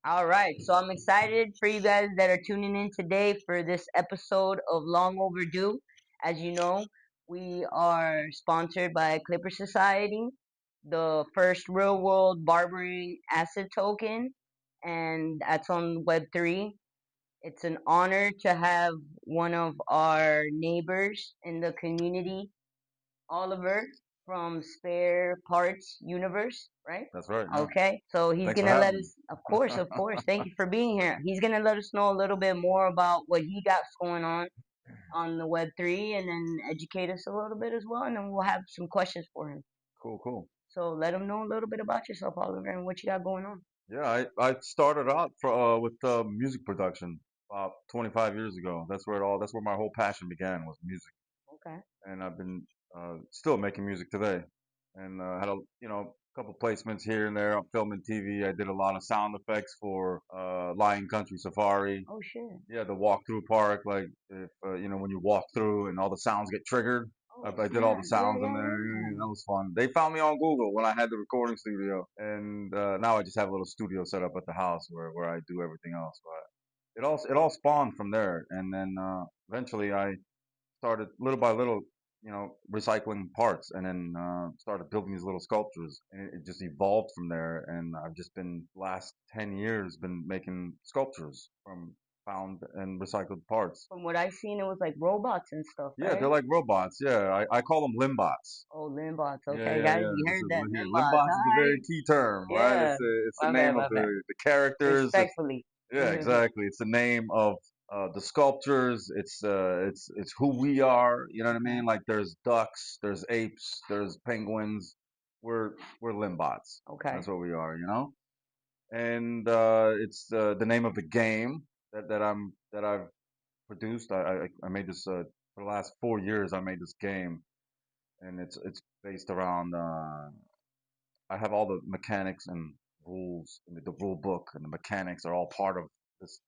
All right, so I'm excited for you guys that are tuning in today for this episode of Long Overdue. As you know, we are sponsored by Clipper Society, the first real world barbering asset token, and that's on Web3. It's an honor to have one of our neighbors in the community, Oliver from Spare Parts Universe, right? That's right. Yeah. Okay, so he's Thanks for gonna let having me. us, of course, thank you for being here. He's gonna let us know a little bit more about what he got going on the Web3 and then educate us a little bit as well. And then we'll have some questions for him. Cool, cool. So let him know a little bit about yourself, Oliver, and what you got going on. Yeah, I started out with music production about 25 years ago. That's where my whole passion began was music, Okay. and I've been still making music today, and had a couple placements here and there on film and TV. I did a lot of sound effects for Lion Country Safari. Oh shit. Yeah, the walkthrough park, like if when you walk through and all the sounds get triggered. I, Oh I did all the snap. Yeah, sounds in yeah, there. yeah. Yeah, that was fun. They found me on Google when I had the recording studio, and now I just have a little studio set up at the house where I do everything else. But it all spawned from there, and then eventually I started little by little, recycling parts, and then started building these little sculptures, and it just evolved from there. And I've just been last 10 years been making sculptures from found and recycled parts. From what I've seen, it was like robots and stuff, Yeah, they're right? like robots. Yeah, I call them limbots. Oh, Limbots. Yeah, Okay, yeah, guys, yeah. you This heard is that? what here. Limbots. Limbots is All a very right. key term, right? Yeah. It's the My bad, name of my bad. the characters. Respectfully. Yeah, exactly. It's the name of the sculptures. It's who we are. You know what I Okay. mean? Like there's ducks, there's apes, there's penguins. We're limbots. Okay. That's what we are. And it's the name of the game that I've produced. I made this for the last 4 years. I made this game, and it's based around. I have all the mechanics and rules, and the rule book and the mechanics are all part of this.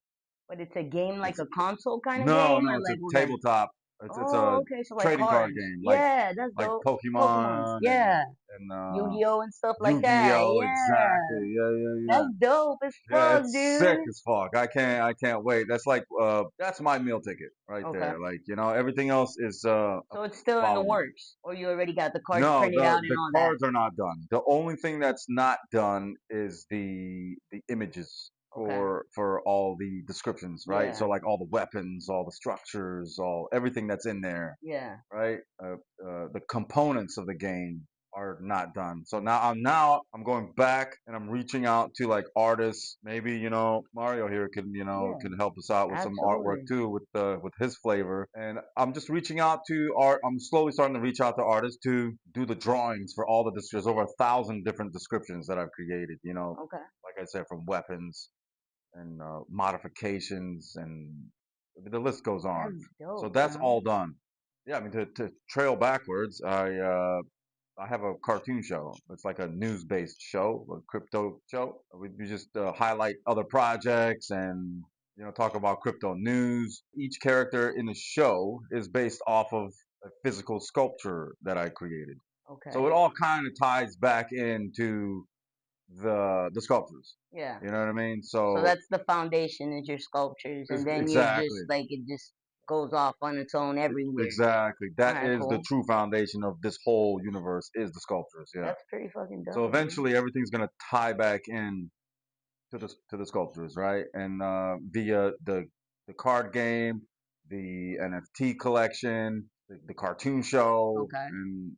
But it's a game like It's a console kind of No, game, no, or it's a like what kind? tabletop. It's a Oh, okay. So like trading card cards. game, Yeah, that's like dope. Pokemons. Pokemon Yeah. and Yu-Gi-Oh and stuff like that. Yu-Gi-Oh. Yeah. Exactly. Yeah, yeah, yeah. That's dope as Yeah, fuck, it's sick dude. as fuck. I can't wait. That's like that's my meal ticket right Okay. there. Like, everything else is a So it's still in the follow-up. works, or you already got the cards No, printed the out and the all that. cards are not done. The only thing that's not done is the images Okay. for all the descriptions, right? Yeah. So like all the weapons, all the structures, all everything that's in there, Yeah. right? The components of the game are not done. So now I'm going back and I'm reaching out to like artists. Maybe Mario here can Yeah. can help us out with some artwork Absolutely. too with his flavor. And I'm just reaching out to art. I'm slowly starting to reach out to artists to do the drawings for all the There's over 1,000 different descriptions that I've created. Okay. Like I said, from weapons and modifications, and the list goes on. That's So dope, that's man. all done. Yeah, I mean to trail backwards, I have a cartoon show. It's like a news-based show, a crypto show. We just highlight other projects and talk about crypto news. Each character in the show is based off of a physical sculpture that I created. So Okay. it all kind of ties back into the sculptures. Yeah. You know what I mean? So So that's the foundation is your sculptures, and then you're exactly. just like it just goes off on its own everywhere. Exactly. All That right, is the cool. true foundation of this whole universe is the sculptures. Yeah. That's pretty fucking So dope, man. eventually everything's gonna tie back in to the sculptures, right? And via the card game, the NFT collection, the cartoon show, Okay.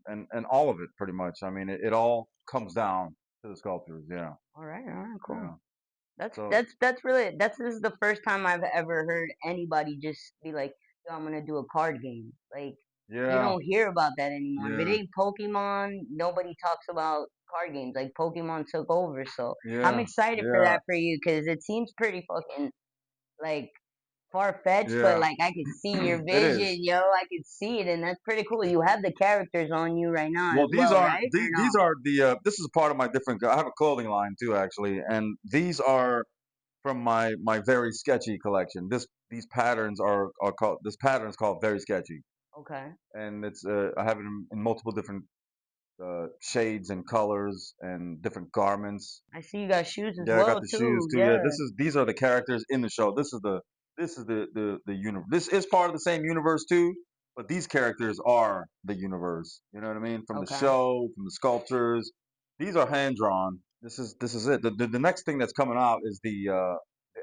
and all of it pretty much. I mean, it all comes down to the sculptures. Yeah. All right, cool. Yeah. That's So that's that's really this is the first time I've ever heard anybody just be like, "Yo, I'm gonna do a card game." Like you yeah, don't hear about that anymore. If it yeah, ain't Pokemon, nobody talks about card games. Like Pokemon took over, so I'm yeah, excited for yeah, that for you because it seems pretty fucking like far fetched, but yeah. like I could see your It is. vision, yo. I could see it, and that's pretty cool. You have the characters on you right now Well, as well, right? Or these no? are this is part of my different. I have a clothing line too, actually, and these are from my very sketchy collection. These patterns are called this pattern is called very sketchy, Okay. and it's I have it in multiple different shades and colors and different garments. I see you got shoes as Yeah, I got well the shoes too. too. Yeah, Yeah. these are the characters in the show. This is the universe. This is part of the same universe too, but these characters are the universe. You know what I mean? From the Okay. show, from the sculptures. These are hand drawn. This is it. The next thing that's coming out is the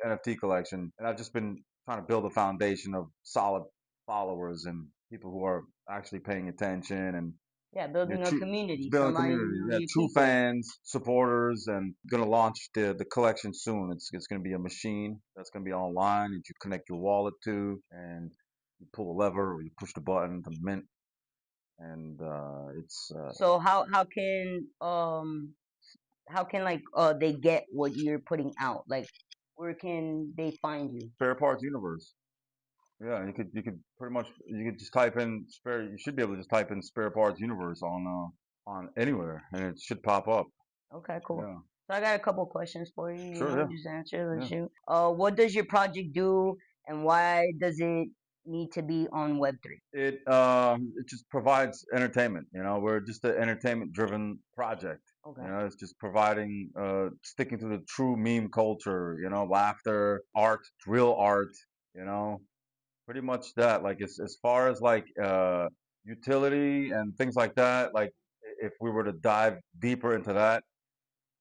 NFT collection, and I've just been trying to build a foundation of solid followers and people who are actually paying attention and Yeah, yeah, building a true. community, Building somebody, community. Yeah, your true people. fans, supporters, and gonna launch the collection soon. It's gonna be a machine that's gonna be online that you connect your wallet to, and you pull a lever or you push the button to mint, and it's So how can like they get what you're putting out? Like where can they find you? spare parts universe. Yeah, you could pretty much you could just type in spare. You should be able to just type in spare parts universe on anywhere, and it should pop up. Okay, cool. Yeah, So I got a couple questions for you, sure. Yeah, just answer and yeah. shoot. What does your project do and why does it need to be on Web3? It just provides entertainment. You know, we're just an entertainment driven project. You Okay. know, it's just providing sticking to the true meme culture. You know, laughter, art, real art. You know, pretty much that. Like as far as like utility and things like that. Like if we were to dive deeper into that,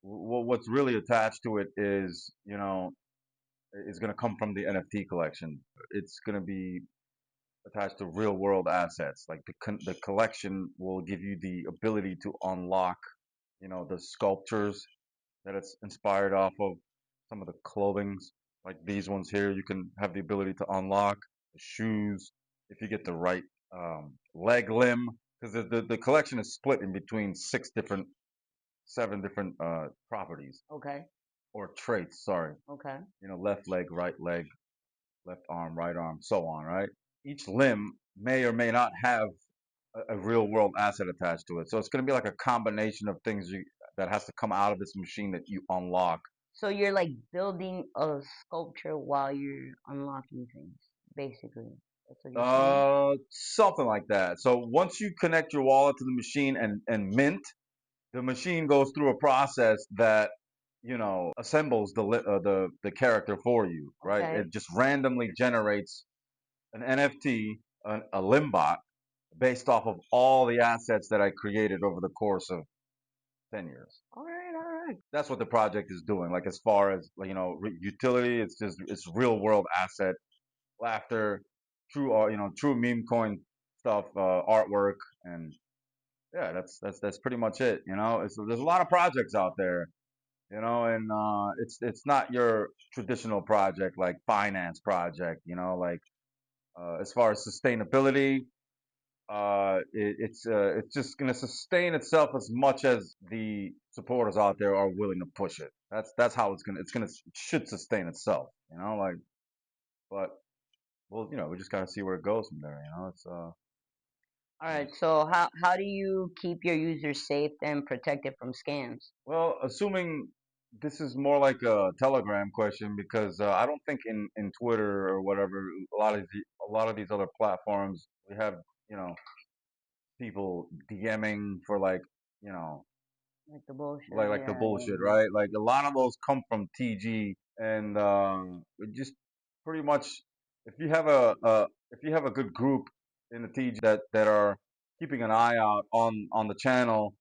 what's really attached to it is is going to come from the NFT collection. It's going to be attached to real world assets. Like the collection will give you the ability to unlock, the sculptures that it's inspired off of, some of the clothings, like these ones here. You can have the ability to unlock the shoes if you get the right leg limb, because the collection is split in between seven different properties Okay. or traits. Sorry, Okay. left leg, right leg, left arm, right arm, so on, right? Each limb may or may not have a real world asset attached to it. So it's going to be like a combination of things that has to come out of this machine that you unlock. So you're like building a sculpture while you're unlocking things, basically. That's what you're saying? Something like that. So once you connect your wallet to the machine and mint, the machine goes through a process that assembles the character for you, right? Okay. It just randomly generates an NFT, a Limbot, based off of all the assets that I created over the course of 10 years. All right, all right. That's what the project is doing. Like as far as utility, it's real world asset, laughter, true true meme coin stuff, artwork, and yeah, that's pretty much it. There's a lot of projects out there, and it's not your traditional project like finance project, like as far as sustainability, it's just going to sustain itself as much as the supporters out there are willing to push it. That's how it should sustain itself. Like, but well, we just got to see where it goes from there. It's All we right. just So how do you keep your users safe and protected from scams? well, assuming this is more like a Telegram question because I don't think in Twitter or whatever a lot of these other platforms we have you know people DMing for like you know Like the bullshit. like the Yeah, yeah, bullshit, right? Like a lot of those come from TG, and it just pretty much if you have if you have a good group in the TG that are keeping an eye out on the channel,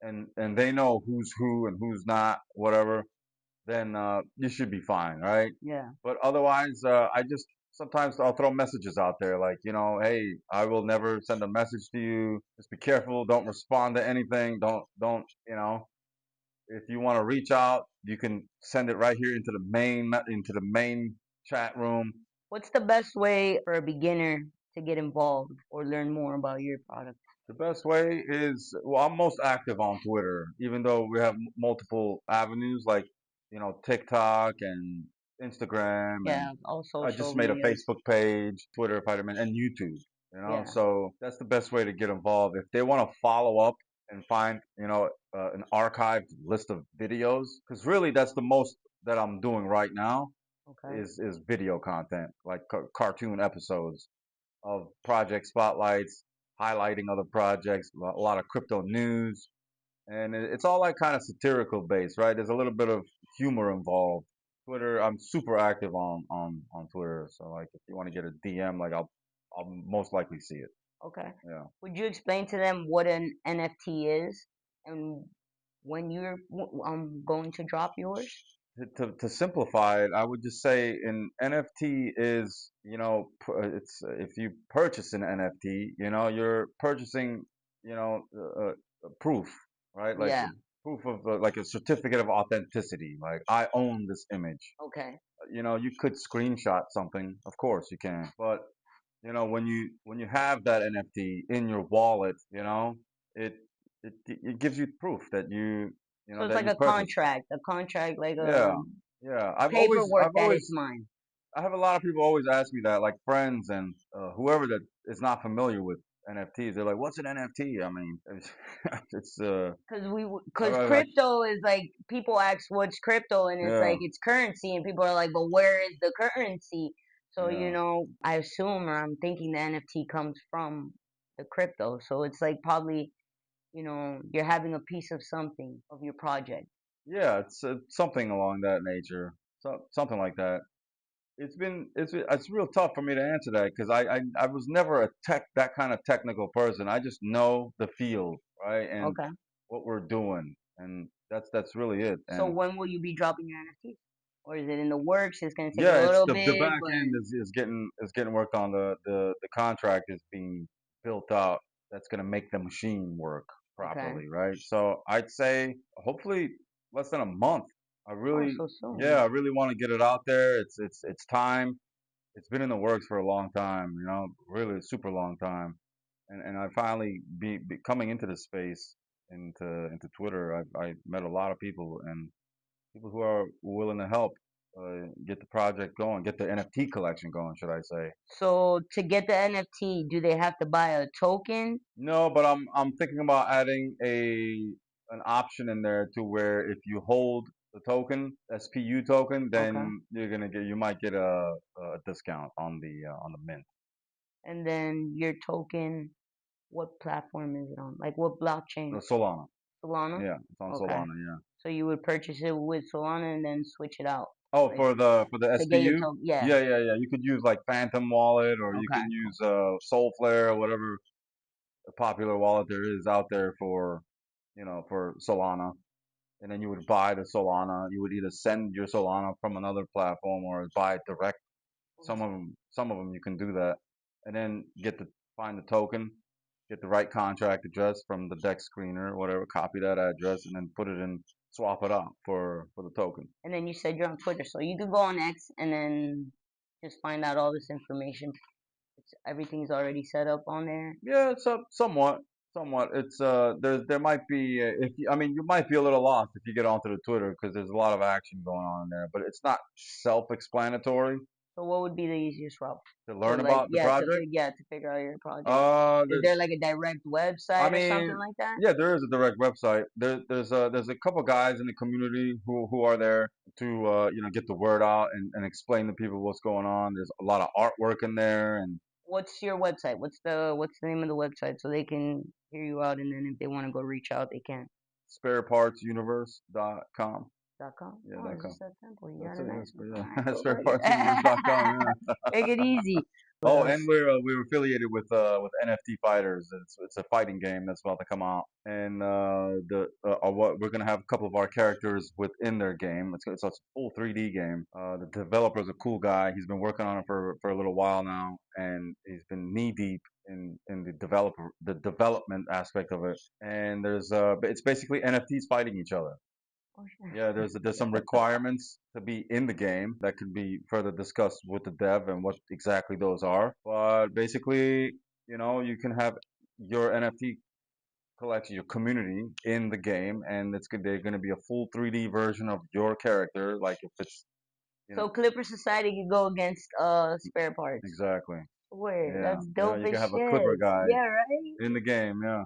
and they know who's who and who's not, whatever, then you should be fine, right? yeah. But otherwise, I just sometimes I'll throw messages out there like, hey, I will never send a message to you. Just be careful. Don't respond to anything. Don't. If you want to reach out, you can send it right here into the main chat room. What's the best way for a beginner to get involved or learn more about your product? The best way is, well, I'm most active on Twitter, even though we have multiple avenues like, TikTok and Instagram, and Yeah, all I social just made a medias. Facebook page, Twitter, if I didn't, and YouTube. Yeah. So that's the best way to get involved. If they want to follow up and find, an archived list of videos, because really that's the most that I'm doing right now Okay. is video content, like cartoon episodes of project spotlights. highlighting other projects, a lot of crypto news, and it's all like kind of satirical based, right? There's a little bit of humor involved. Twitter, I'm super active on Twitter, so like if you want to get a DM, like I'll most likely see it. Okay. Yeah. Would you explain to them what an NFT is and when you're going to drop yours? To simplify it, I would just say an NFT is, it's if you purchase an NFT, you're purchasing, a proof, right? Like Yeah. proof of like a certificate of authenticity. Like I own this image. Okay. You could screenshot something, of course you can, but when you have that NFT in your wallet, it it gives you proof that So it's that like you purchased. a contract like Yeah, yeah. paperwork I've that is always, mine. I have a lot of people always ask me that, like friends and whoever that is not familiar with NFTs. They're like, "What's an NFT?" I mean, it's Cause like, crypto is like people ask what's crypto and it's yeah, like it's currency and people are like, but where is the currency? So yeah, I assume or I'm thinking the NFT comes from the crypto. So it's like probably you're having a piece of something of your project. yeah. It's something along that nature, something like that. It's real tough for me to answer that because I was never a that kind of technical person. I just know the field, right, and Okay. what we're doing, and that's really it. So And when will you be dropping your NFTs? Or is it in the works? It's gonna take a yeah, it's little the bit, back but end is getting worked on. The contract is being built out. That's gonna make the machine work okay. properly, right? So I'd say hopefully less than a month. I Oh, really, so yeah, soon. I really want to get it out there. It's time. It's been in the works for a long time, really super long time. And I finally be coming into this space into Twitter. I met a lot of people and people who are willing to help get the project going, get the NFT collection going, should I say? So to get the NFT, do they have to buy a token? No, but I'm thinking about adding an option in there to where if you hold the token, SPU token, Okay. then you might get a discount on the mint. And then your token, what platform is it on? Like what blockchain? Solana. Solana? Yeah, it's on Okay. Solana. Yeah. So you would purchase it with Solana and then switch it out, Oh, like for the to get your SPU. token. Yeah. Yeah, yeah, yeah. You could use like Phantom Wallet, or you Okay. can use Soulflare, or whatever popular wallet there is out there for Solana. And then you would buy the Solana. You would either send your Solana from another platform or buy it direct. Some of them you can do that, and then find the token, get the right contract address from the deck screener, whatever. Copy that address and then put it in, swap it out for the token. And then you said you're on Twitter, so you could go on X and then just find out all this information. Everything's already set up on there. Yeah, somewhat, somewhat. It's there might be if you, I mean you might be a little lost if you get onto the Twitter because there's a lot of action going on in there, but it's not self-explanatory So what would be the easiest route to to learn like about the project. to figure out your project? Is there There's like a direct I website or something mean, like that? yeah, there is a direct website. There's a couple guys in the community who are there to get the word out and explain to people what's going on. There's a lot of artwork in there and What's your website? What's the name of the website so they can hear you out and then if they want to go reach out they can. sparepartsuniverse.com. .com? Yeah, Oh, dot it's com. just that simple. You got That's a it. nice one. Yeah, All right, go sparepartsuniverse.com. figure. Yeah. Make it easy. What Oh, and else? we're affiliated with NFT Fighters. It's a fighting game that's about to come out, and what we're gonna have a couple of our characters within their game. It's a full 3D game. The developer's a cool guy. He's been working on it for a little while now, and he's been knee deep in the development aspect of it. And it's basically NFTs fighting each other. Oh shit. Yeah, there's some requirements to be in the game that can be further discussed with the dev and what exactly those are. But basically, you can have your NFT collection, your community in the game, and they're going to be a full 3D version of your character. Like if it's, you know, So Clipper Society could go against spare parts. exactly. Word, Yeah, that's yeah, dope you as can have a shit. Clipper guy Yeah, right? in the game. Yeah,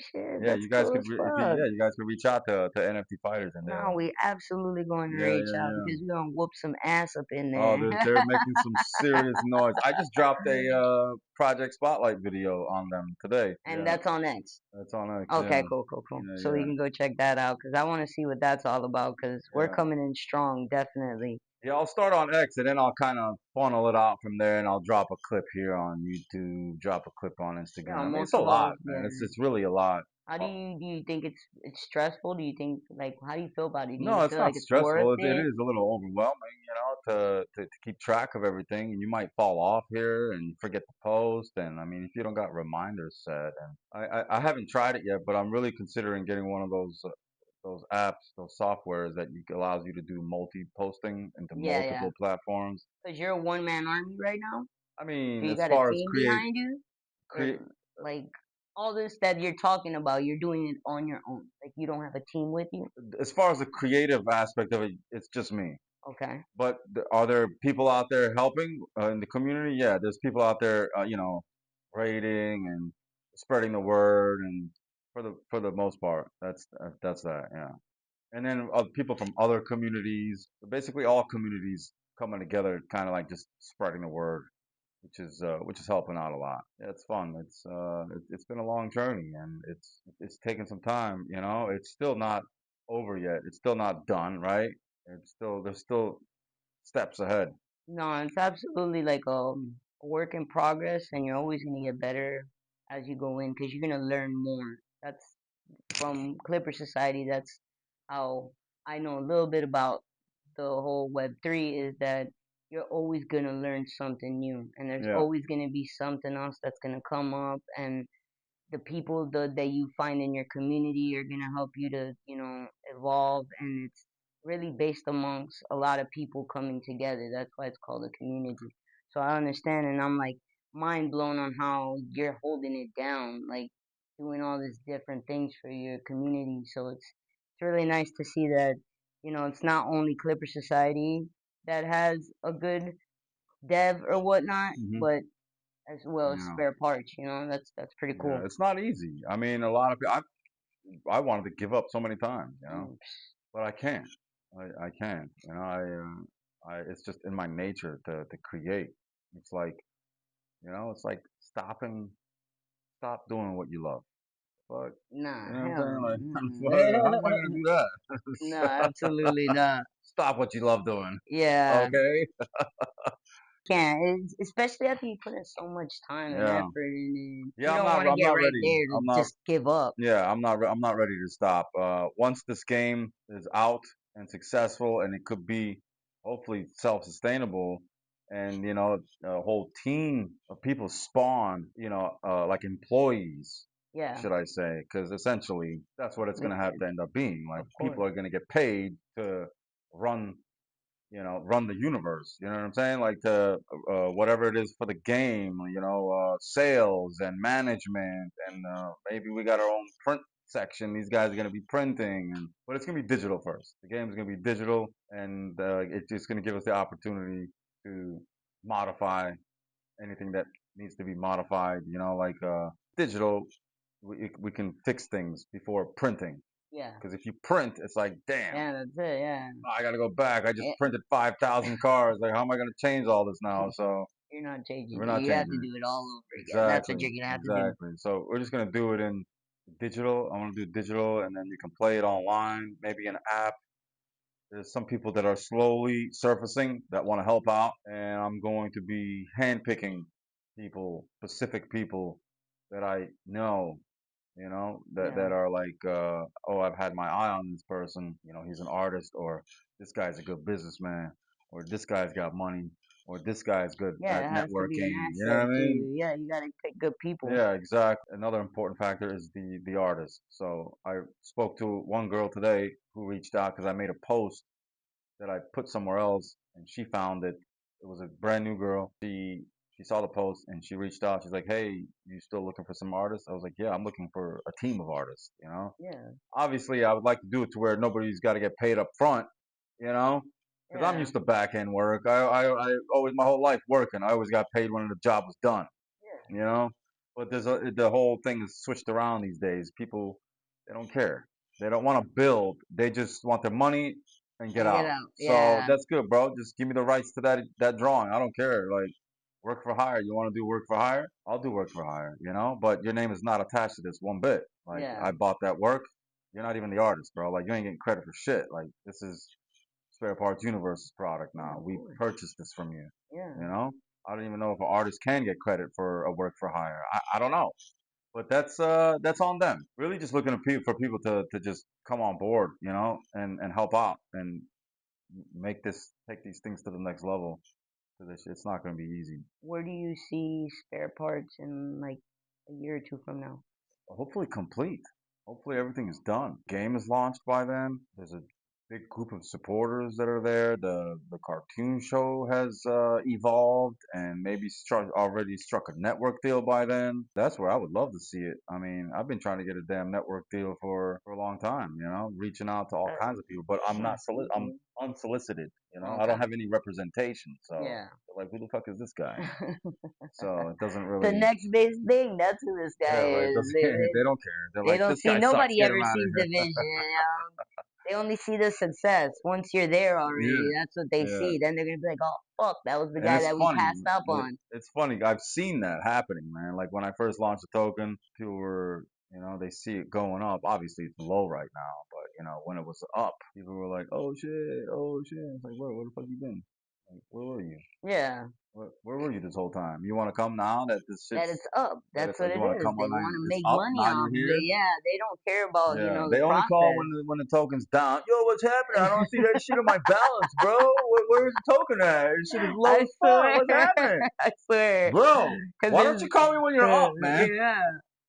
shit, Yeah, that's you guys cool could as if you fuck. yeah, you guys could reach out to NFT fighters and No, they'll we absolutely going to yeah, reach yeah, out yeah. because we're gonna whoop some ass up in Oh, there. they're making some serious noise. I just dropped a Project Spotlight video on them today. And Yeah, that's on X. that's on X. Okay, Yeah, cool, cool, cool. yeah, So we yeah, can go check that out because I want to see what that's all about because we're yeah. coming in strong, definitely. Yeah, I'll start on X and then I'll kind of funnel it out from there, and I'll drop a clip here on YouTube, drop a clip on Yeah, Instagram. I mean, it's most a of all, lot, man. yeah. It's really a lot. How Uh, do you think it's stressful? Do you think like how do you feel about it? Do you No, it's feel like not it's worth stressful. It it? is a little overwhelming, to keep track of everything. And you might fall off here and you forget to post. And I mean, if you don't got reminders set, and I haven't tried it yet, but I'm really considering getting one of those apps, those softwares that allows you to do multi-posting into Yeah, yeah. multiple platforms. Because you're a one man army right now, I so mean, you as got a far as team behind you, create, or like all this that you're talking about, you're doing it on your own. Like you don't have a team with you. as far as the creative aspect of it, it's just me. Okay. But are there people out there helping in the community? Yeah, there's people out there, rating and spreading the word, and for the most part, that's that. Yeah, and then people from other communities, basically all communities coming together, kind of like just spreading the word, which is helping out a lot. Yeah, it's fun. It's been a long journey, and it's taken some time. It's still not over yet. It's still not done, right? There's still steps ahead. No, it's absolutely like a work in progress, and you're always gonna get better as you go in because you're gonna learn more. That's from Clipper Society. That's how I know a little bit about the whole Web3 is that you're always gonna learn something new, and there's Yeah. always gonna be something else that's gonna come up, and the people that you find in your community are gonna help you to evolve, and it's really based amongst a lot of people coming together. That's why it's called a community. So I understand, and I'm like mind blown on how you're holding it down, like doing all these different things for your community. So it's really nice to see that it's not only Clipper Society that has a good dev or whatnot, Hmm. but as well as Yeah. spare parts. That's pretty Yeah. cool. It's not easy. I mean, a lot of people. I wanted to give up so many times, Mm. but I can't. I can't. It's just in my nature to create. It's like, it's like stop doing what you love. But you Nah, know what I'm hell saying? Like, how am I no. gonna do that? No, absolutely not. Stop what you love doing. Yeah, Okay. can't. Especially after you put in so much time and Yeah. effort in it. Yeah. You I'm don't not. want to I'm get not right ready. there to I'm not. just give up. Yeah. I'm not ready to stop. Once this game is out and successful, and it could be hopefully self-sustainable, and a whole team of people spawn, like employees, Yeah, should I say? Because essentially that's what it's we, going to have to end up being. Like of people course. are going to get paid to run run the universe. You know what I'm saying? Like to whatever it is for the game, sales and management, and maybe we got our own print section. These guys are going to be printing, but it's going to be digital first. The game's going to be digital, and it's just going to give us the opportunity to modify anything that needs to be modified. Like digital, we can fix things before printing. Yeah, Because if you print, it's like, damn, yeah, that's it. Yeah, I gotta go back. I just Eh, printed 5,000 cars. Like, how am I gonna change all this now? So you're not changing we're it. not You have changing to it. do it all over again. That's what Exactly, you're gonna have to do. exactly. So we're just gonna do it in digital. I want to do digital, and then you can play it online, maybe an app. There's some people that are slowly surfacing that want to help out, and I'm going to be handpicking people, specific people that I know that Yeah, are like, oh, I've had my eye on this person. He's an artist, or this guy's a good businessman, or this guy's got money, or this guy's good yeah. at It has to be an networking. You know what I asset to mean? you. Yeah, you gotta pick good people. Yeah, exactly. Another important factor is the artist. So I spoke to one girl today who reached out because I made a post that I put somewhere else, and she found it. It was a brand new girl. She saw the post and she reached out. She's like, "Hey, you still looking for some artists?" I was like, "Yeah, I'm looking for a team of artists." Yeah, Obviously, I would like to do it to where nobody's got to get paid up front. You know, because I'm yeah, used to back end work. I always my whole life working. I always got paid when the job was done. yeah. You know, But the whole thing is switched around these days. People, they don't care. They don't want to build. They just want their money and get And get out. out. So Yeah. that's good, bro. Just give me the rights to that drawing. I don't care. Like work for hire. You want to do work for hire? I'll do work for hire. But your name is not attached to this one bit. Like Yeah. I bought that work. You're not even the artist, bro. Like you ain't getting credit for shit. Like this is Spare Parts Universe's product Yeah, now. of We course. purchased this from you. Yeah. You know? I don't even know if an artist can get credit for a work for hire. I don't know. But that's on them. Really just looking for people to just come on board, and help out and make this take these things to the next level. Because it's not going to be easy. Where do you see spare parts in like a year or two from now? Hopefully complete. Hopefully everything is done. Game is launched by then. There's a big group of supporters that are there. The cartoon show has evolved and maybe already struck a network deal by then. That's where I would love to see it. I mean, I've been trying to get a damn network deal for a long time. Reaching out to all That, kinds of people, but that's I'm easy. unsolicited. I Okay. don't have any representation. So Yeah. they're like, who the fuck is this guy? So it doesn't The really. next big thing. That's who this guy Yeah, right. is. They don't care. They're They like, don't this see. guy sucks. Nobody Get him ever out of sees the here. vision. They only see the success. Once you're there already, Yeah, that's what they yeah. see. Then they're gonna be like, "Oh fuck, that was the And guy it's that we funny. passed up on." It's funny. I've seen that happening, man. Like when I first launched the token, people were, they see it going up. Obviously, it's low right now, but when it was up, people were like, "Oh shit, oh shit." It's like, where the fuck you been? Like, where were you? Yeah, Where were you this whole time? You want to come now that this that shit's it's up. that That's it's what you it want to is. come They on now? want to It's make up money now. off You're of it. here. Yeah, they don't care about Yeah, the they only call process. when the token's down. Yo, what's happening? I don't see that shit on my balance, bro. Where's the token at? This shit is low I as fuck. swear, What's happening, I swear, bro? because Why don't you call me when you're up, man? yeah.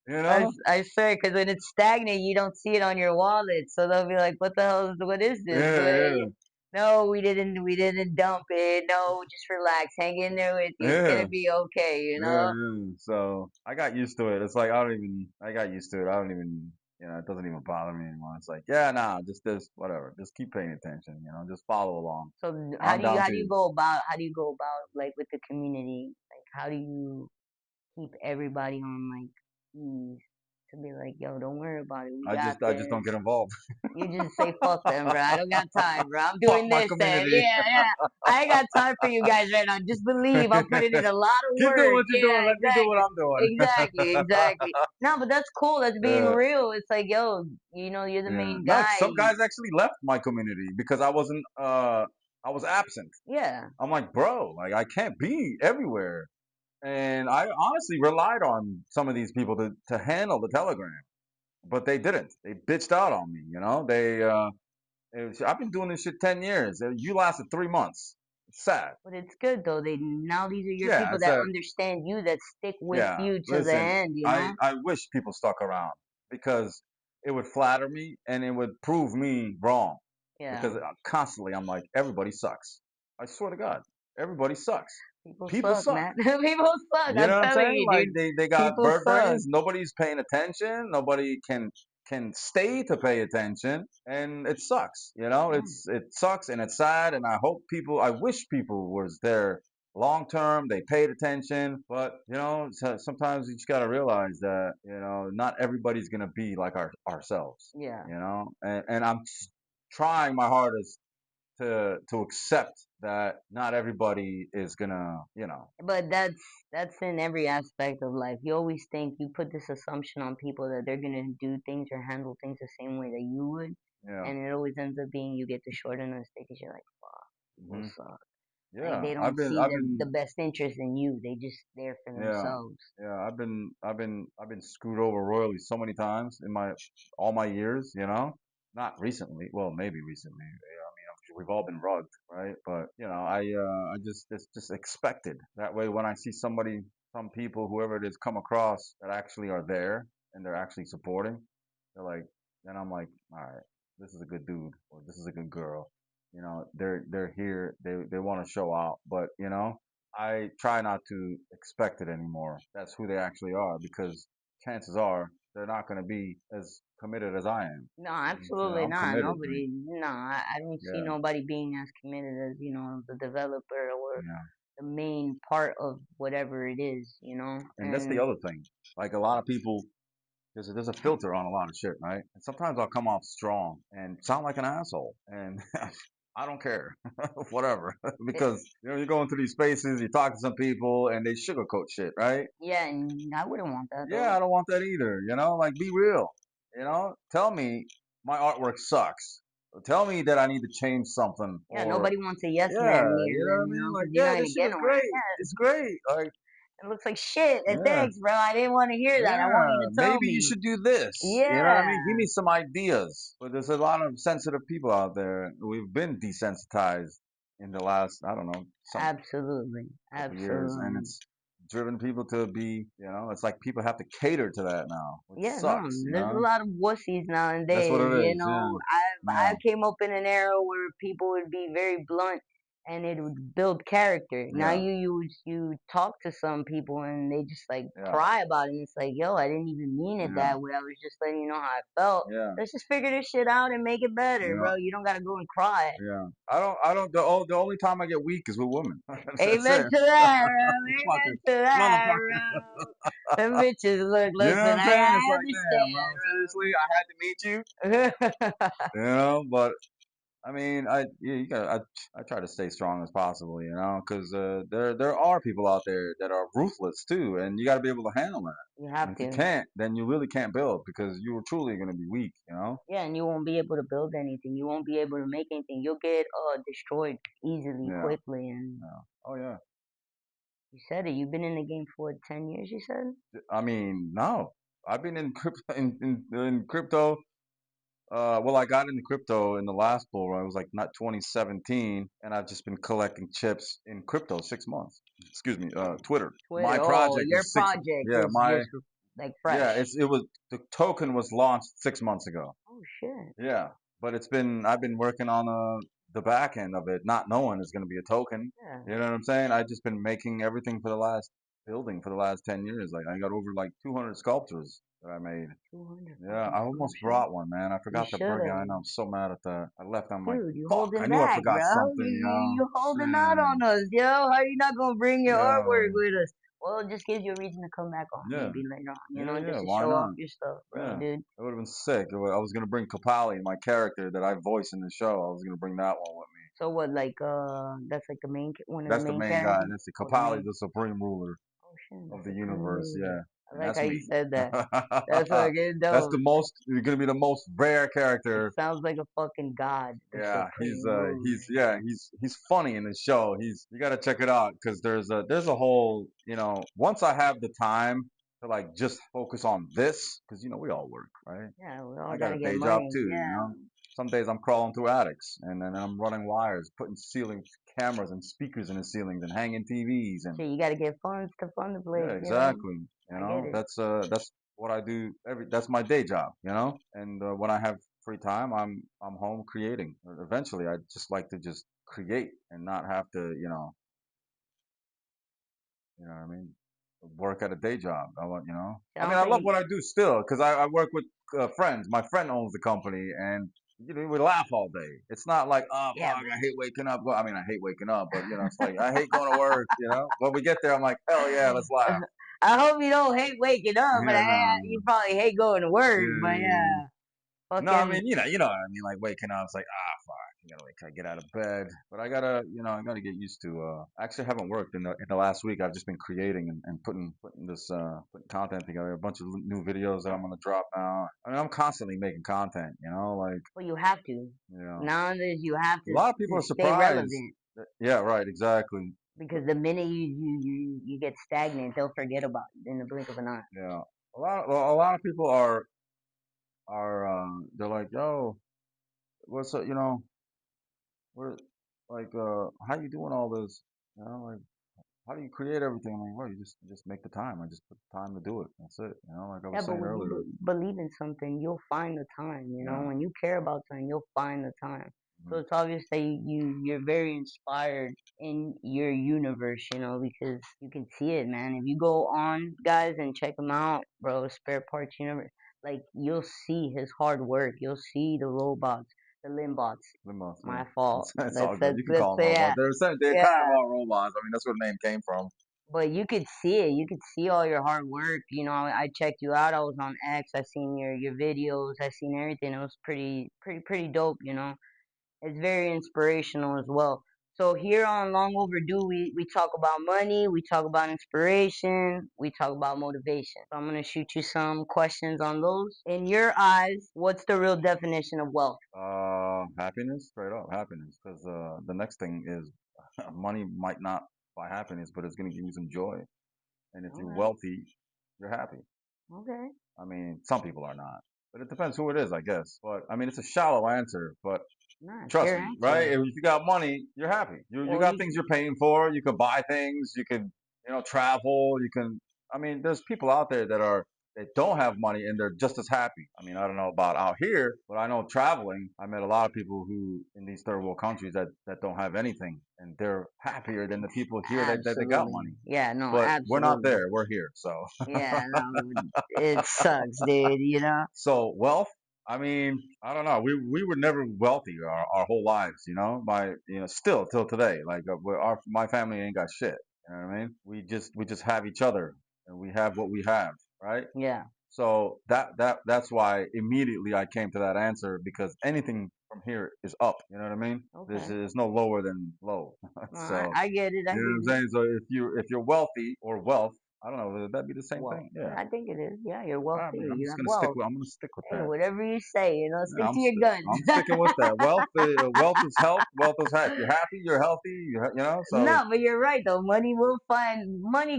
You know? I swear, because when it's stagnant, you don't see it on your wallet. So they'll be like, "What the hell what is this?" Yeah, But yeah, no, we didn't dump it. No, just relax, hang in there with you. It's yeah, gonna be okay, you yeah, know. yeah. So I got used to it. It's like I got used to it. I don't even, it doesn't even bother me anymore. It's like, yeah, nah, just this, whatever. Just keep paying attention. Just follow along. So I'm down how do you too. go about like with the community? Like how do you keep everybody on like ease to be like, yo, don't worry about it, we got I just don't this. get involved. You just say fuck them, bro. I don't got time, bro. I'm Fuck doing my this. community. Yeah, yeah. I ain't got time for you guys right now. Just believe I'm putting in a lot of Keep doing work. what you're doing. Yeah, Let me do what exactly. I'm Exactly, doing. exactly. No, but that's cool. That's being Yeah, real. It's like, yo, you're the yeah. main No, guy. some guys actually left my community because I was absent. Yeah. I'm like, bro, like I can't be everywhere. And I honestly relied on some of these people to handle the Telegram, but they didn't. They bitched out on me. I've been doing this shit 10 years. You lasted 3 months. It's sad. But it's good though. They now these are your Yeah, people it's that a understand you, that stick with Yeah, you to the listen, end, you I know? I wish people stuck around because it would flatter me and it would prove me wrong Yeah. because constantly I'm like everybody sucks. I swear to God, everybody sucks. People People suck, suck. man. People suck. You I'm know what I'm telling saying? you, Like dude. they got People bird suck. brains. Nobody's paying attention. Nobody can stay to pay attention, and it sucks. Yeah. It sucks, and it's sad. And I wish people was there long term. They paid attention, but sometimes you just gotta realize that not everybody's gonna be like ourselves. Yeah. And I'm trying my hardest to accept that not everybody is gonna. But that's in every aspect of life. You always think you put this assumption on people that they're gonna do things or handle things the same way that you would, Yeah. and it always ends up being you get the short end of the stick because you're like, fuck, people hmm suck. Like Yeah, they don't see I've the been, best interest in you. They just there for yeah, themselves. yeah, I've been screwed over royally so many times in all my years. Not recently. Well, maybe recently. Yeah, I mean, we've all been rugged, right? But I just it's just expected. That way, when I see some people, whoever it is, come across that actually are there and they're actually supporting, they're like, then I'm like, all right, this is a good dude or this is a good girl. They're here. They want to show out, but I try not to expect it anymore. That's who they actually are because chances are they're not going to be as committed as I am. No, So absolutely I'm not. committed, man. Nobody. No, I don't see Yeah, nobody being as committed as the developer or yeah. the main part of whatever it is, you know. And that's the And other thing. Like a lot of people, there's a filter on a lot of shit, right? And sometimes I'll come off strong and sound like an asshole, and I don't care, whatever, it, because you go into these spaces, you talk to some people, and they sugarcoat shit, right? yeah, and I wouldn't want that Yeah, though. I don't want that either. Like be real. Tell me my artwork sucks. Tell me that I need to change something, Yeah, or nobody wants a yes yeah, man you near know what them, I you mean? know, Like, because you're yeah, not this gonna shit get is nowhere. great. Yeah, It's great. Like, it looks like shit. yeah. Thanks, bro. I didn't want to hear that. I want you Yeah, to tell maybe you me. should do this. You know what I Yeah, mean? Give me some ideas. But there's a lot of sensitive people out there. We've been desensitized in the last, I don't know, some absolutely, couple years, and absolutely. it's driven people to be, it's like people have to cater to that now, which Yeah, no, there's a sucks. lot of wussies That's what nowadays. it You is. know, Yeah, I yeah, came up in an era where people would be very blunt, and it would build character. Now yeah, you talk to some people and they just like yeah, cry about it. And it's like, yo, I didn't even mean it yeah, that way. I was just letting you know how I felt. yeah, Let's just figure this shit out and make it better, yeah, bro. You don't gotta go and cry. yeah. I don't. The only time I get weak is with women. That's Amen it. to that, bro. Motherfucker, Amen to that, motherfucker. bro. Them bitches, look, You know what listen, I'm saying? It's I like, damn, bro. Seriously, I had to meet you. understand. But I mean, yeah, I try to stay strong as possible, because there are people out there that are ruthless too, and you got to be able to handle that. You And have if you to. can't, then you really can't build because you are truly going to be weak. Yeah, and you won't be able to build anything. You won't be able to make anything. You'll get destroyed easily, Yeah, quickly. And yeah. Oh yeah. you said it. You've been in the game for what, 10 years. You said. I mean, no, I've been in crypto in crypto. Well, I got into crypto in the last bull run. It was like not 2017, and I've just been collecting chips in crypto 6 months. Excuse me, Twitter. My Twitter. Oh, project your is six. project Yeah, is my just like yeah. fresh. It was the token was launched 6 months ago. Oh shit. Yeah, but I've been working on the back end of it, not knowing it's going to be a token. Yeah. You know what I'm saying? I just been making everything for the last building for the last 10 years. Like I got over like 200 sculptures that I made. 200 Yeah, fucking I almost sculptures. brought one, man. I You forgot to should bring it. I have. know I'm so mad at that. I left. I'm like, Dude, you fuck. I holding knew I back, forgot bro. something. You holding out Shit. on us, yo. How you not gonna bring your artwork Yo. with us? Well, it just gives you a reason to come back on Yeah. maybe later on, Yeah. Yeah. just to Why show off not? your stuff, bro, Yeah. dude. It would have been sick. I was gonna bring Kapali, my character that I voice in the show. I was gonna bring that one with me. So what, like, that's like the main, one of the That's the main main guy. characters? That's the Oh, the Kapali, main. the supreme ruler Oh shit, of that's the supreme universe. ruler. Yeah, I and like that's how you me. said that. That's fucking That's dope. you're gonna be the most rare It character. sounds like a fucking god, the Yeah, supreme ruler. he's funny in the show. You got to check it out because there's a whole, once I have the time to like just focus on this, because we all work, right? Yeah, we all I got gotta a get day job money. too. Yeah. Some days I'm crawling through attics and then I'm running wires, putting ceiling cameras and speakers in the ceilings and hanging TVs and Shit, you gotta get funds to fund the yeah, place. exactly. I get it. That's what I do that's my day job. And when I have free time, I'm home creating. Eventually, I just like to just create and not have to, what I mean, work at a day job. I I mean, don't I love think. what I do still because I work with friends. My friend owns the company and we laugh all day. It's not like, oh, Yeah, fuck, I hate waking up. Well, I mean, I hate waking up, but it's like, I hate going to work. When we get there, I'm like, hell yeah, let's laugh. I hope you don't hate waking up, but Yeah, no, you no. probably hate going to Yeah, work. But yeah, yeah. yeah, No, I fucking mean, what I mean. Like waking up, it's like, fuck, you gotta wake, get out of bed. But I gotta get used to. I actually haven't worked in the last week. I've just been creating and putting content together. A bunch of new videos that I'm gonna drop now. I mean, I'm constantly making content. Like, well, you have to. you know, Nowadays, you have a lot of people to are stay surprised. relevant Yeah, right, exactly. because the minute you get stagnant, they'll forget about it in the blink of an eye. Yeah, a lot of people are they're like, yo, what's up? We're like, how you doing all this? Like, how do you create everything? I'm like, well, you just make the time. I just put the time to do it. That's it. Like I Yeah, was but saying when you earlier. believe in something, you'll find the time. Yeah. When you care about something, you'll find the time. So Mhm. it's obvious that you're very inspired in your universe. Because you can see it, man. If you go on, guys, and check him out, bro, Spare Parts Universe, like you'll see his hard work. You'll see the robots, The Limbots. Limos, yeah. My fault. It's Let's all good. let's You can let's call them say robots. yeah. They're Yeah. kind of all robots. I mean, that's where the name came from. But you could see it. You could see all your hard work. You know, I checked you out. I was on X. I seen your videos. I seen everything. It was pretty dope. You know, it's very inspirational as well. So here on Long Overdue, we talk about money, we talk about inspiration, we talk about motivation. So I'm gonna shoot you some questions on those. In your eyes, what's the real definition of wealth? Happiness, straight up happiness. Because the next thing is money might not buy happiness, but it's gonna give you some joy. And if you're Okay, wealthy, you're happy. okay, I mean, some people are not, but it depends who it is, I guess. But I mean, it's a shallow answer, but nice. trust Your me, right? answer. If you got money, you're happy. You Well, got things you're paying for. You can buy things. You can, travel. You can. I mean, there's people out there that don't have money and they're just as happy. I mean, I don't know about out here, but I know traveling. I met a lot of people who in these third world countries that don't have anything and they're happier than the people here that they got absolutely. money. Yeah, no, But we're not absolutely. there. We're here, so. Yeah, no, it sucks, dude. You know. So wealth, I mean, I don't know. We were never wealthy our whole lives, still till today. Like my family ain't got shit. You know what I mean? We just have each other, and we have what we have, right? Yeah, So that's why immediately I came to that answer because anything from here is up. You know what I mean? There's okay. is no lower than low. No, So I get it. I you know what get I'm it. saying? So if you're wealthy or wealth, I don't know, would that be the same Well, thing? Yeah. I think it is. Yeah, you're I wealthy. mean, I'm You just have gonna stick wealth. with. I'm gonna stick with Hey, that. whatever you say, Yeah, stick to your guns. I'm sticking with that. Wealth is health. Wealth is health. If you're happy, you're healthy. So No, but you're right though. Money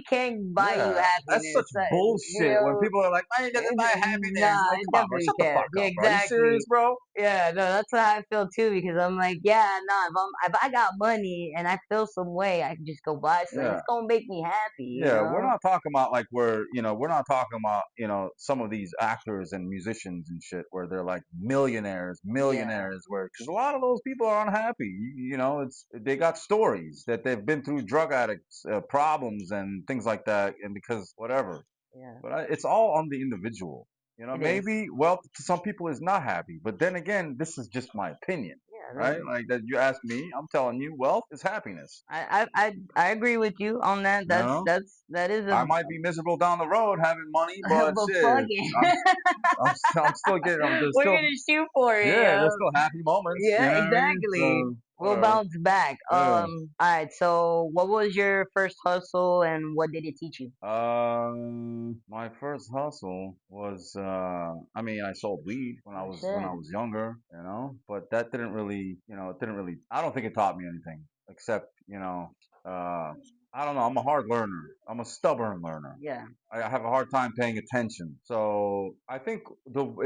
can buy you yeah, that's such happiness. You bullshit. When know, people are like, "Money doesn't buy happiness," nah, like, it come on, bro, definitely shut the can. fuck Yeah, up, bro. Are you serious, exactly. bro? Yeah, no, that's how I feel too. Because I'm like, yeah, no, if I got money and I feel some way, I can just go buy something. Yeah. It's gonna make me happy, you Yeah, we're know? not talking about like we're not talking about, some of these actors and musicians and shit where they're like Yeah, millionaires, where, because a lot of those people are unhappy. They got stories that they've been through drug addicts, problems and things like that. And because whatever, yeah, but it's all on the individual. it is. Maybe wealth to some people is not happy, but then again, this is just my opinion, Yeah, right? Like that you ask me, I'm telling you, wealth is happiness. I agree with you on that. You know, That is a I might be miserable down the road having money, but but fuck shit, I'm it. I'm still getting. There's We're still, gonna shoot for it, yeah, there's yo. still happy moments. You Yeah, know what I mean? exactly. So We'll whatever. bounce back. Yeah. All right. So, what was your first hustle, and what did it teach you? My first hustle was, I mean, I sold weed Oh when I shit. was younger, but that didn't really, I don't think it taught me anything except, I don't know. I'm a hard learner. I'm a stubborn learner. Yeah. I have a hard time paying attention. So I think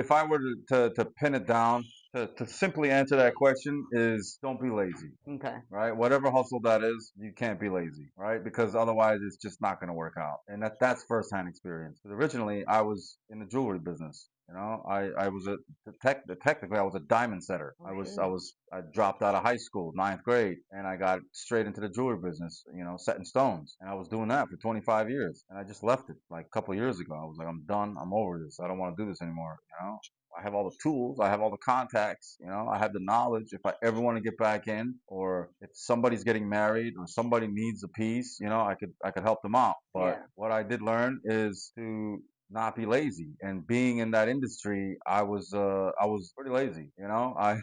if I were to pin it down, to simply answer that question is don't be lazy, Okay. right? Whatever hustle that is, you can't be lazy, right? Because otherwise it's just not going to work out. And that's firsthand experience. Because originally I was in the jewelry business. I was technically I was a diamond setter. Oh shit. I dropped out of high school, ninth grade, and I got straight into the jewelry business, setting stones. And I was doing that for 25 years. And I just left it like a couple of years ago. I was like, I'm done. I'm over this. I don't want to do this anymore. I have all the tools, I have all the contacts, I have the knowledge. If I ever want to get back in, or if somebody's getting married or somebody needs a piece, I could help them out. But Yeah. what I did learn is to not be lazy. And being in that industry, I was pretty lazy. I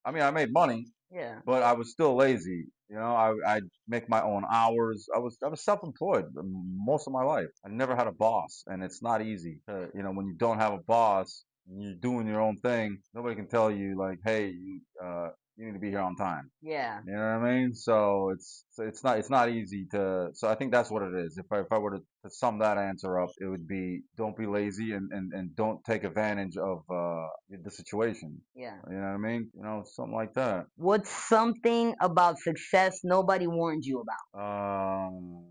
I mean I made money, Yeah. but I was still lazy. I'd make my own hours. I was self-employed most of my life. I never had a boss, and it's not easy. When you don't have a boss, and you're doing your own thing. Nobody can tell you like, hey, you need to be here on time. Yeah. You know what I mean? So it's not easy to. So I think that's what it is. If I were to sum that answer up, it would be don't be lazy and don't take advantage of the situation. Yeah. You know what I mean? Something like that. What's something about success nobody warned you about? Um,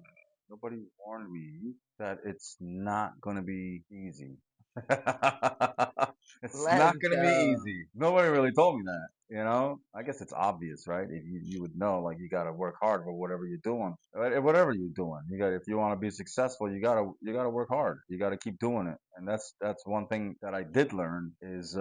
Nobody warned me that it's not gonna be easy. It's Let's not gonna be go. easy. Nobody really told me that. You know, I guess it's obvious, right? If you would know, like you got to work hard for whatever you're doing. Whatever you're doing, you got if you want to be successful, you gotta work hard. You got to keep doing it, and that's one thing that I did learn is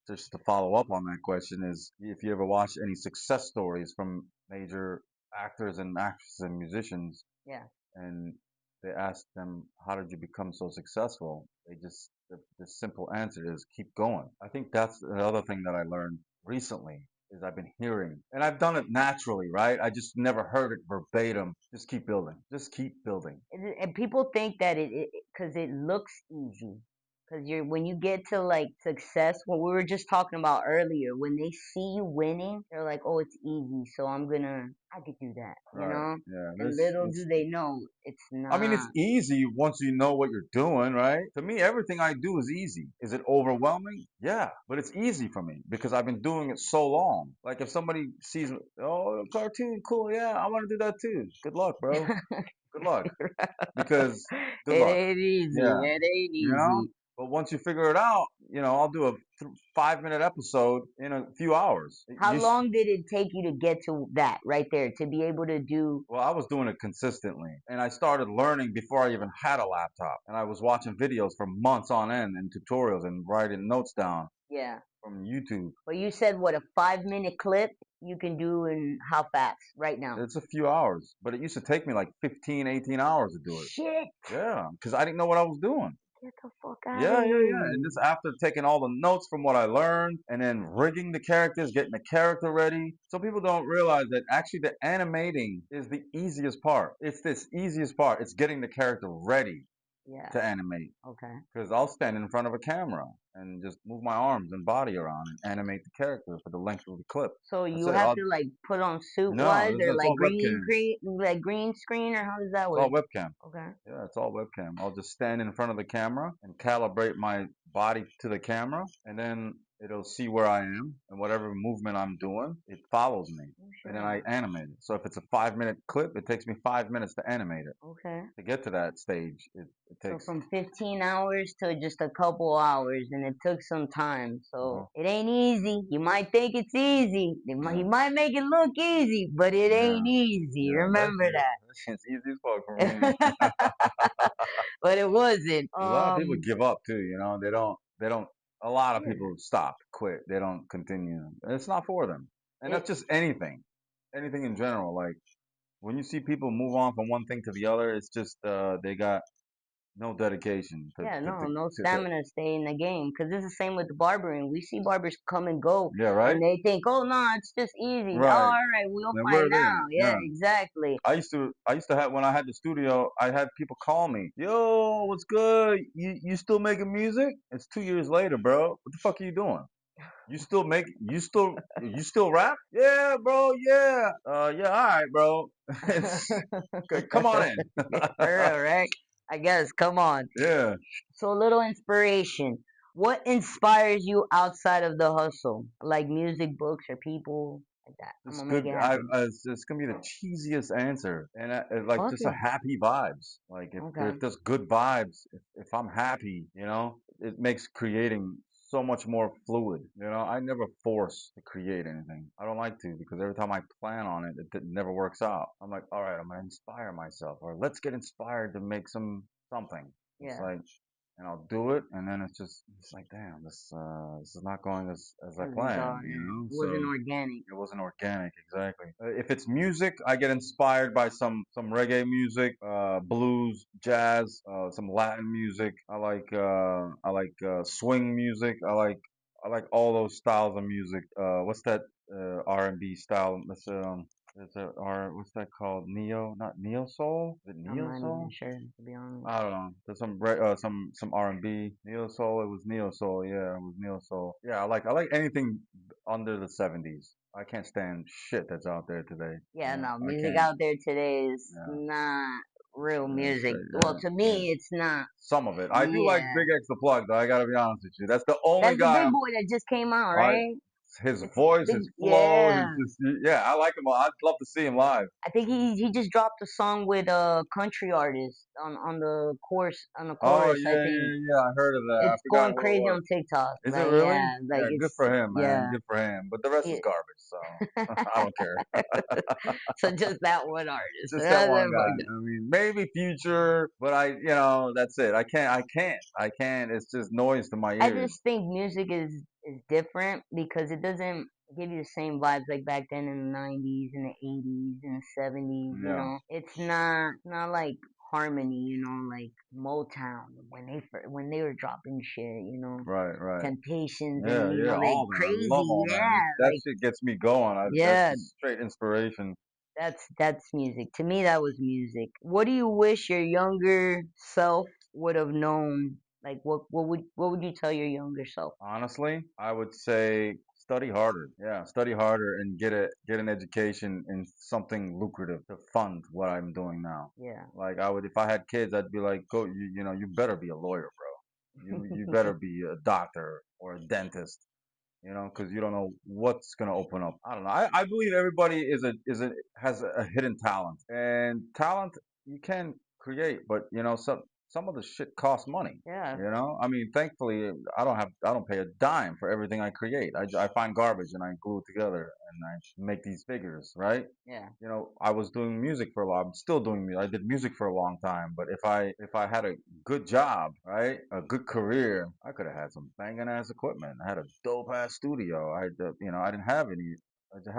just to follow up on that question is if you ever watch any success stories from major actors and actresses and musicians, Yeah. and they ask them, "How did you become so successful?" The simple answer is keep going. I think that's the other thing that I learned recently is I've been hearing, and I've done it naturally, right? I just never heard it verbatim. Just keep building. Just keep building. And people think that because it looks easy. Because you're when you get to like success, what we were just talking about earlier, when they see you winning, they're like, "Oh, it's easy, so I could do that," you Right. know. Yeah. And This little do is they know, it's I mean, it's not. easy once you know what you're doing, right? To me, everything I do is easy. Is it overwhelming? Yeah, but it's easy for me because I've been doing it so long. Like if somebody sees, oh, a cartoon, cool, yeah, I want to do that too. Good luck, bro. Good luck. Because good It luck. ain't easy. Yeah, It ain't you know. easy. But once you figure it out, I'll do a 5 minute episode in a few hours. How long did it take you to get to that right there to be able to do? Well, I was doing it consistently, and I started learning before I even had a laptop. And I was watching videos for months on end and tutorials and writing notes down Yeah. from YouTube. But you said what, a 5 minute clip you can do in how fast right now? It's a few hours, but it used to take me like 15, 18 hours to do it. Shit. Yeah, because I didn't know what I was doing. Get the fuck out of Yeah. And here. this after taking all the notes from what I learned and then rigging the characters, getting the character ready. So people don't realize that actually the animating is the easiest part. It's this easiest part. It's getting the character ready Yeah. to animate. Okay. Because I'll stand in front of a camera and just move my arms and body around and animate the character for the length of the clip. So That's you it. have to like put on suit No, wise or it's like all webcam. green screen, or how does that It's all work? webcam. Okay. Yeah, it's all webcam. I'll just stand in front of the camera and calibrate my body to the camera, and then it'll see where I am and whatever movement I'm doing, it follows me. Oh And then shit. I animate it. So if it's a 5 minute clip, it takes me 5 minutes to animate it. Okay. To get to that stage, it So takes, from 15 hours to just a couple hours, and it took some time. uh So it ain't easy. You might think it's easy. He yeah, might make it look easy, but it yeah, ain't easy. yeah. That Remember shit, that shit's easy as fuck for me. that. But it wasn't. A lot of people give up too, they don't, a lot of Yeah. people stop, quit. They don't continue. It's not for them. And It, that's just anything in general. Like when you see people move on from one thing to the other, it's just, they got no dedication yeah, to, no, to, no to the, stamina to stay in the game. Cause it's the same with the barbering. We see barbers come and go, yeah, right? and they think, oh no, it's just easy. Oh, Right. all right, we'll Then where find are they out. at? Yeah, Yeah. exactly. I used to have when I had the studio, I had people call me, "Yo, what's good? You still making music?" It's 2 years later, bro. What the fuck are you doing? You still rap? Yeah, bro. Yeah. Yeah. All right, bro. It's come on in. Yeah, for real, right? I guess. Come on. Yeah. So, a little inspiration. What inspires you outside of the hustle? Like music, books, or people like that. I'm It's gonna make good. it happen. It's gonna be the cheesiest answer, and like Fuck just a it. happy vibes. Like if Okay. there's good vibes, if I'm happy, it makes creating so much more fluid. I never force to create anything. I don't like to because every time I plan on it, it never works out. I'm like, all right, I'm gonna inspire myself, or let's get inspired to make something. It's Yeah. like and I'll do it, and then it's like, damn, this is not going as I As we planned, thought, yeah. It wasn't so organic. it wasn't organic, exactly. If it's music, I get inspired by some reggae music, blues, jazz, some Latin music. I like swing music. I like all those styles of music. What's that R&B style? What's that called? Not neo soul? Is it I'm neo not even soul? sure, to be honest. I don't know. There's some R&B, neo soul. It was neo soul. Yeah, it was neo soul. Yeah, I like anything under the 70s. I can't stand shit that's out there today. Yeah, no, I music can't. out there today is Yeah, not real yeah, music. straight. Well, Yeah, to yeah. me, it's not. Some of it. I do like Yeah. Big X the Plug though. I gotta be honest with you. That's the only That's the guy big I'm. boy that just came out, I right? his I voice, think his flow, his yeah. just yeah, I like him. I'd love to see him live. I think he just dropped a song with a country artist on the Oh chorus. I yeah, think yeah, yeah. I heard of that. I it's forgot going who it crazy was. on TikTok. Is it Like really? yeah, like Yeah, good it's for him, man. yeah. Good for him. But the rest is It, garbage, so I don't care. so just that one artist. Just that That's one that guy. fucked up. I mean, maybe Future, but that's it. I can't. It's just noise to my I ears. just think music is different because it doesn't give you the same vibes like back then in the 90s, in the 80s, in the 70s. You Yeah, know, it's not like harmony. You know, like Motown when when they were dropping shit. You know, right, right. Temptations Yeah, and yeah, they all that. I love crazy. all that. Yeah, That like shit gets me going. That's yeah, just straight inspiration. that's music. To me, that was music. What do you wish your younger self would have known? Like what would you tell your younger self? Honestly, I would say study harder. Yeah, study harder and get an education in something lucrative to fund what I'm doing now. Yeah. Like I would, if I had kids, I'd be like, go, you better be a lawyer, bro. You better be a doctor or a dentist. Because you don't know what's gonna open up. I don't know. I believe everybody has a hidden talent, and talent you can create, but some of the shit costs money. Yeah. I mean, thankfully, I don't pay a dime for everything I create. I find garbage and I glue it together and I make these figures, right? Yeah. I was doing music for a while. I'm still doing music. I did music for a long time, but if I had a good job, right, a good career, I could have had some banging ass equipment. I had a dope ass studio. I didn't have any. I just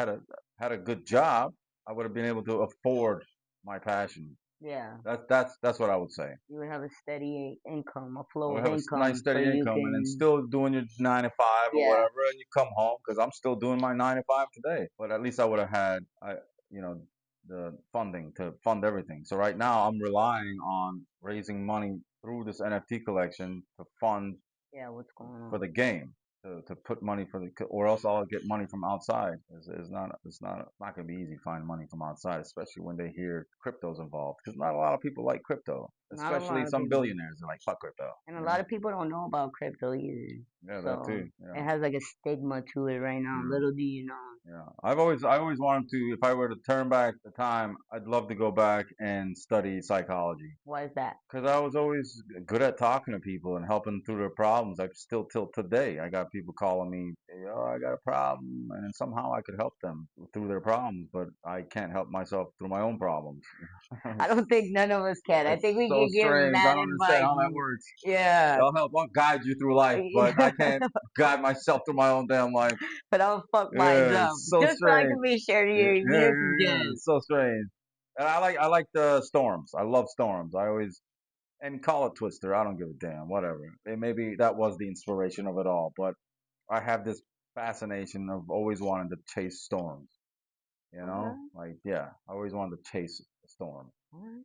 had a good job. I would have been able to afford my passion. Yeah. That's what I would say. You would have a steady income, a I flow would of have a nice income so steady you income and then can still doing your 9 to 5 or yeah. whatever, and you come home because I'm still doing my 9 to 5 today. But at least I would have had you know, the funding to fund everything. So right now I'm relying on raising money through this NFT collection to fund Yeah, what's going for on? the game. To put money or else I'll get money from outside. It's not going to be easy to find money from outside, especially when they hear crypto's involved. Because not a lot of people like crypto, Not a especially lot of some people. billionaires are like fuck crypto. And a lot of people don't know about crypto either. Yeah, that So too. it Yeah. has like a stigma to it right now. Yeah. Little do you know. Yeah. I always wanted to, if I were to turn back the time, I'd love to go back and study psychology. Why is that? Because I was always good at talking to people and helping through their problems. I still, till today, I got people calling me, yo, I got a problem. And then somehow I could help them through their problems, but I can't help myself through my own problems. I don't think none of us can. I It's think we so can give strange. I that don't understand advice. how that works. Yeah. I'll guide you through life, but I can't guide myself through my own damn life. But I'll fuck Yeah, myself. it's so Just so I strange. can be sharing Yeah, your yeah, this is yeah, yeah. good. It's so strange. And I like the storms. I love storms. I always and call it Twister. I don't give a damn. Whatever. Maybe that was the inspiration of it all. But I have this fascination of always wanting to chase storms. Okay. Like yeah, I always wanted to chase a storm. Alright.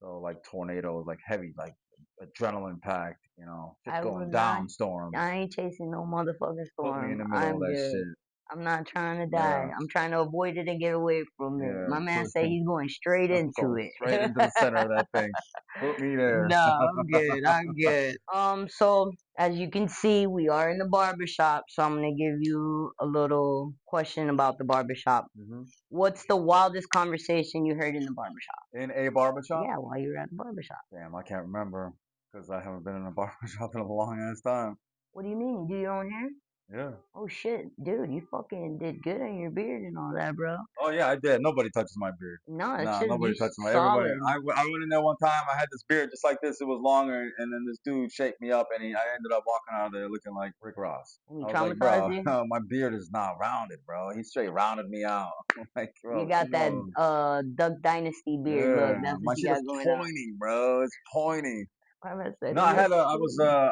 So like tornadoes, like heavy, like adrenaline packed. Shit I will going not. down storms. I ain't chasing no motherfucking Put me in storm. the middle of I'm that good. shit. I'm not trying to die. Yeah, I'm trying to avoid it and get away from it. yeah. My man say he's going straight I'm into going it. straight into the center of that thing. Put me there. No, I'm good. I'm good. So as you can see, we are in the barber shop. So I'm gonna give you a little question about the barber shop. hmm What's the wildest conversation you heard in the barber shop? In a barbershop? Yeah, while you were at the barber shop. Damn, I can't remember because I haven't been in a barbershop in a long ass time. What do you mean? You do your own hair? Yeah. Oh shit, dude, you fucking did good on your beard and all that, bro. Oh yeah, I did. Nobody touches my beard. No, it's Nah, just you nobody touches my. Everybody. solid. I went in there one time. I had this beard just like this. It was longer, and then this dude shaped me up, and I ended up walking out of there looking like Rick Ross. And he I was like, traumatized bro, you. my beard is not rounded, bro. He straight rounded me out. Like, You bro, got come that on. Duck Dynasty beard look. Yeah, That's what my you shit is got going on. pointy, bro. It's pointy. My man said No, it I was had a, I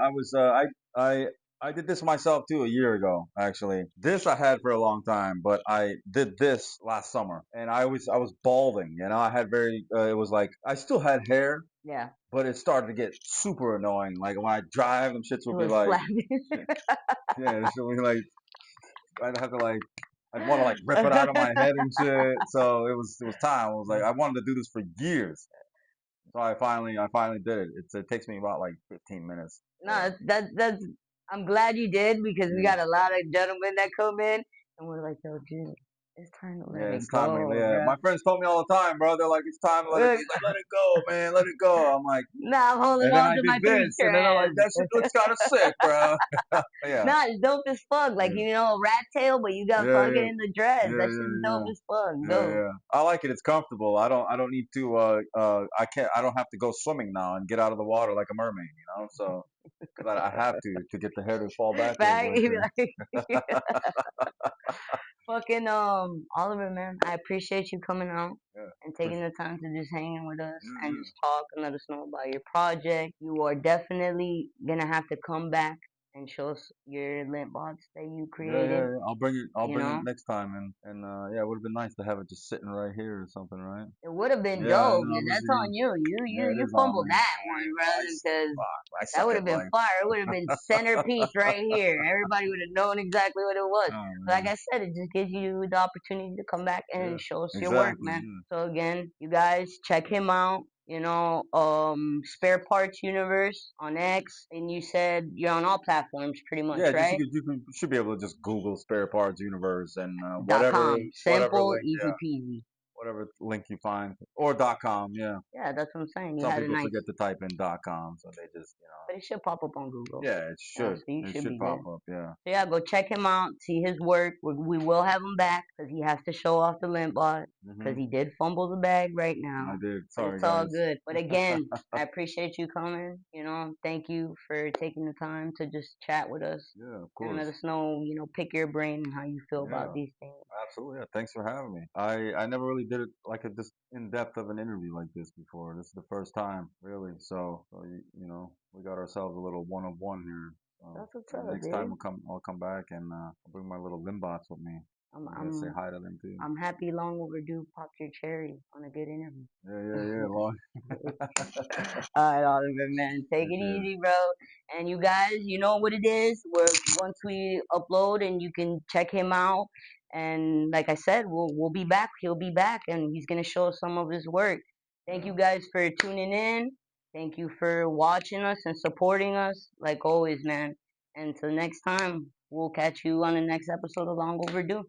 was, cool. I, I did this myself too a year ago, actually. This I had for a long time, but I did this last summer, and I was balding. I had it was like I still had hair, Yeah, but it started to get super annoying. Like when I drive, them shits it would be was like, flapping. shit, yeah, it would be like I'd have to like. I'd want to like rip it out of my head and shit. So it was time. I was like, I wanted to do this for years. So I finally did it. It takes me about like 15 minutes. No, that's. I'm glad you did because we Yeah. got a lot of gentlemen that come in. And we're like, yo, dude, it's time to let Yeah, it it's time. go, Yeah, bro. my friends told me all the time, bro. They're like, it's time to let it. Look, He's like, let it go, man, let it go. I'm like, nah, I'm holding and then on I to did my three this, and then they're like, strands. that shit looks kind of sick, bro. Yeah, Nah, it's dope as fuck. Like, yeah, a rat tail, but you got yeah, fucking yeah, in the dress. yeah, That shit's yeah, dope yeah. as fuck. Yeah, Dope. yeah. I like it. It's comfortable. I don't need to I can't I don't have to go swimming now and get out of the water like a mermaid, you know? So cuz I have to get the hair to fall backwards Right? like You that. be like, fucking Oliver, man, I appreciate you coming out Yeah. and For taking the time to just hang in with us yeah, and yeah. just talk and let us know about your project. You are definitely gonna have to come back and show us your lint bots that you Yeah, yeah, created. yeah. I'll You bring it know, next time and yeah, it would have been nice to have it just sitting right here or something, right? it would have been Yeah, I dope. know. And that's on you. You Yeah, you it you is on fumbled me. that one, brother, because I that suck would at have been life. fire. It would have been centerpiece right here. Everybody would have known exactly what it was. Oh But like man. I said, it just gives you the opportunity to come back Yeah. and show us your work, Exactly. man. Yeah. So again, you guys check him out. Spare Parts Universe on X, and you said you're on all platforms, pretty Yeah, much, just right? should be able to just Google spare parts universe and .com, whatever simple, link, easy yeah, peasy. whatever link you find, or .com. Yeah, Yeah, that's what I'm saying. You some had a people nice, forget to type in .com, so they just but it should pop up on Google. yeah, So you it should should be pop good. up. Yeah. So yeah, go check him out, see his work. We will have him back because he has to show off the lint bot because Mhm. he did fumble the bag right I now. did. But Sorry, it's all guys. good. But again, I appreciate you coming. Thank you for taking the time to just chat with us Yeah, of and let course. us know, pick your brain and how you feel about Yeah. these things. Absolutely. Yeah. Thanks for having me. I never really did it like a this in depth of an interview like this before. This is the first time, really. So you know, we got ourselves a little one on one here. That's what's And up, next time dude. I'll come back and I'll bring my little limbots with me. I'm I'm gonna say I'm hi to them too. I'm happy Long Overdue popped your cherry on a good interview. Yeah, yeah, yeah. Long. All right, Oliver, man. Take Yeah, it yeah, easy, bro. And you guys, you know what it is. Once we upload and you can check him out. And like I said, we'll be back. He'll be back, and he's gonna show us some of his work. Thank yeah, you guys for tuning in. Thank you for watching us and supporting us, like always, man. Until next time, we'll catch you on the next episode of Long Overdue.